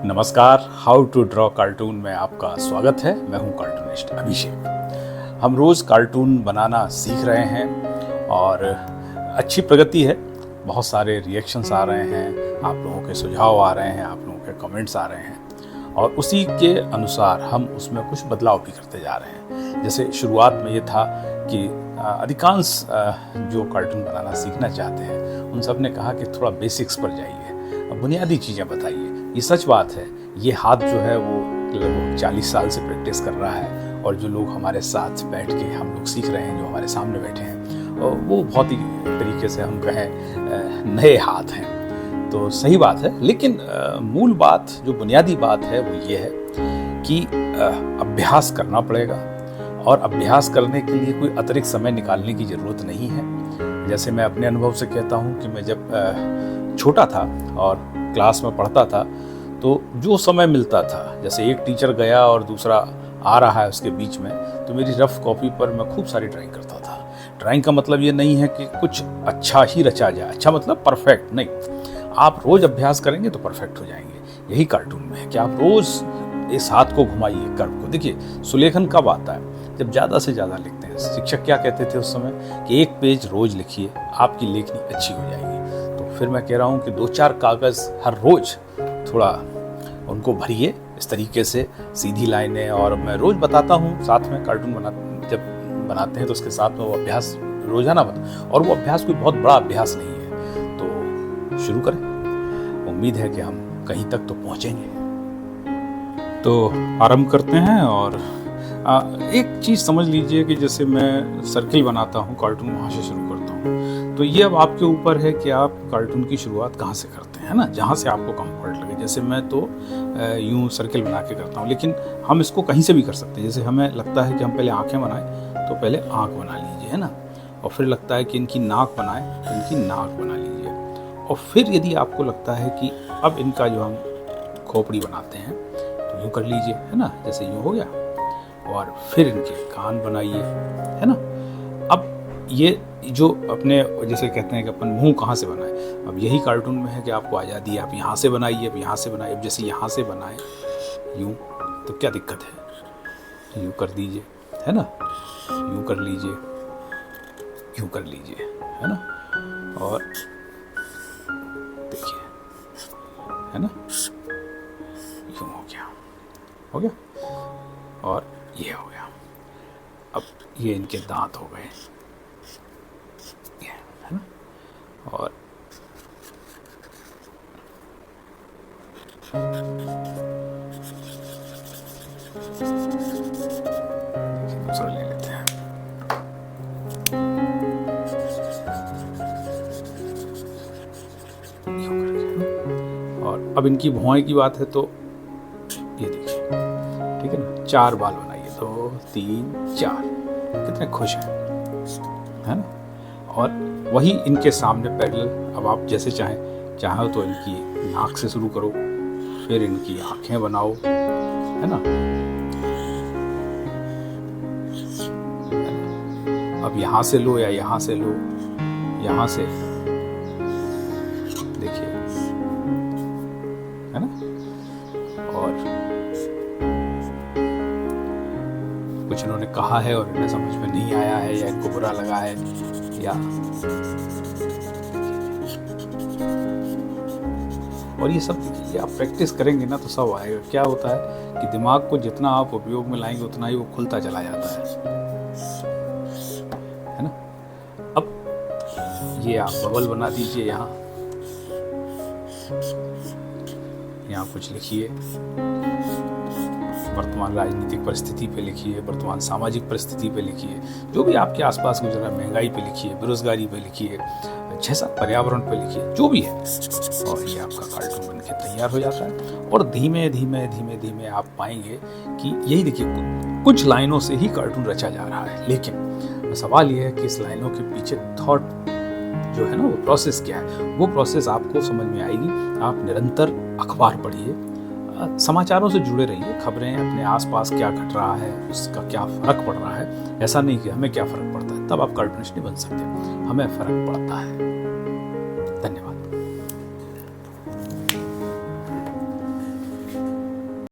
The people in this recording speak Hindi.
नमस्कार, हाउ टू ड्रॉ कार्टून में आपका स्वागत है। मैं हूं कार्टूनिस्ट अभिषेक। हम रोज़ कार्टून बनाना सीख रहे हैं और अच्छी प्रगति है। बहुत सारे रिएक्शंस आ रहे हैं, आप लोगों के सुझाव आ रहे हैं, आप लोगों के कमेंट्स आ रहे हैं और उसी के अनुसार हम उसमें कुछ बदलाव भी करते जा रहे हैं। जैसे शुरुआत में ये था कि अधिकांश जो कार्टून बनाना सीखना चाहते हैं उन सब ने कहा कि थोड़ा बेसिक्स पर जाइए, बुनियादी चीज़ें बताइए। ये सच बात है। ये हाथ जो है वो लगभग 40 साल से प्रैक्टिस कर रहा है और जो लोग हमारे साथ बैठ के हम लोग सीख रहे हैं, जो हमारे सामने बैठे हैं, वो बहुत ही तरीके से हम कहें नए हाथ हैं। तो सही बात है, लेकिन मूल बात, जो बुनियादी बात है वो ये है कि अभ्यास करना पड़ेगा और अभ्यास करने के लिए कोई अतिरिक्त समय निकालने की ज़रूरत नहीं है। जैसे मैं अपने अनुभव से कहता हूँ कि मैं जब छोटा था और क्लास में पढ़ता था तो जो समय मिलता था, जैसे एक टीचर गया और दूसरा आ रहा है उसके बीच में, तो मेरी रफ कॉपी पर मैं खूब सारी ड्राइंग करता था। ड्राइंग का मतलब ये नहीं है कि कुछ अच्छा ही रचा जाए, अच्छा मतलब परफेक्ट नहीं। आप रोज़ अभ्यास करेंगे तो परफेक्ट हो जाएंगे। यही कार्टून में है कि आप रोज़ इस हाथ को घुमाइए, कर्व को। देखिए, सुलेखन कब आता है? जब ज़्यादा से ज़्यादा लिखते हैं। शिक्षक क्या कहते थे उस समय कि एक पेज रोज़ लिखिए, आपकी लेखनी अच्छी हो जाएगी। तो फिर मैं कह रहा हूँ कि 2-4 कागज़ हर रोज़ थोड़ा उनको भरिए इस तरीके से, सीधी लाइनें। और मैं रोज़ बताता हूँ साथ में, कार्टून जब बनाते हैं तो उसके साथ में वो अभ्यास रोज़ाना और वो अभ्यास कोई बहुत बड़ा अभ्यास नहीं है। तो शुरू करें, उम्मीद है कि हम कहीं तक तो पहुँचेंगे। तो आरंभ करते हैं। और एक चीज़ समझ लीजिए कि जैसे मैं सर्किल बनाता हूँ, कार्टून वहाँ से शुरू करता हूँ। तो ये अब आपके ऊपर है कि आप कार्टून की शुरुआत कहाँ से करते हैं, है ना, जहाँ से आपको कंफर्ट लगे। जैसे मैं तो यूँ सर्किल बना के करता हूँ, लेकिन हम इसको कहीं से भी कर सकते हैं। जैसे हमें लगता है कि हम पहले आँखें बनाएं तो पहले आँख बना लीजिए, है ना, और फिर लगता है कि इनकी नाक बनाएं तो इनकी नाक बना लीजिए। और फिर यदि आपको लगता है कि अब इनका जो हम खोपड़ी बनाते हैं तो यूँ कर लीजिए, है ना, जैसे यूँ हो गया। और फिर इनके कान बनाइए, है ना। अब ये जो अपने जैसे कहते हैं कि अपन मुंह कहाँ से बनाए, अब यही कार्टून में है कि आपको आज़ादी है, आप यहाँ से बनाइए, अब यहाँ से बनाइए। अब जैसे यहाँ से बनाए यूँ, तो क्या दिक्कत है? यूँ कर दीजिए, है ना, यूँ कर लीजिए, यूँ कर लीजिए, है ना। और देखिए, है ना, यूँ हो गया, हो गया। और ये हो गया। अब ये इनके दांत हो गए, है ना। और दूसरा ले लेते हैं। और अब इनकी भौहें की बात है तो ये देखिए, ठीक है ना, 4 बाल बनाइए, 2, 3, 4। कितने खुश हैं, है ना। और वही इनके सामने पैरेलल, अब आप जैसे चाहो तो इनकी नाक से शुरू करो, फिर इनकी आँखें बनाओ, है ना। अब यहाँ से लो या यहाँ से लो, यहाँ से देखिए, है ना। और कुछ इन्होंने कहा है और इन्हें समझ में नहीं आया है या इनको बुरा लगा है, या और ये सब देखिए, आप प्रैक्टिस करेंगे ना तो सब आएगा। क्या होता है कि दिमाग को जितना आप उपयोग में लाएंगे उतना ही वो खुलता चला जाता है ना। अब ये आप बबल बना दीजिए, यहाँ कुछ लिखिए, वर्तमान राजनीतिक परिस्थिति पे लिखिए, वर्तमान सामाजिक परिस्थिति पे लिखिए, जो भी आपके आसपास गुजर रहा है, महंगाई पे लिखिए, बेरोजगारी पे लिखिए, जैसा पर्यावरण पे लिखिए, जो भी है। और ये आपका कार्टून बन के तैयार हो जाता है। और धीमे धीमे धीमे धीमे आप पाएंगे कि यही देखिए, कुछ लाइनों से ही कार्टून रचा जा रहा है। लेकिन सवाल ये है कि इस लाइनों के पीछे थॉट जो है ना, वो प्रोसेस क्या है, वो प्रोसेस आपको समझ में आएगी। आप निरंतर अखबार पढ़िए, समाचारों से जुड़े रहिए, खबरें, अपने आसपास क्या घट रहा है, उसका क्या फ़र्क पड़ रहा है। ऐसा नहीं कि हमें क्या फ़र्क पड़ता है, तब आप कार्टूनिस्ट नहीं बन सकते। हमें फ़र्क पड़ता है।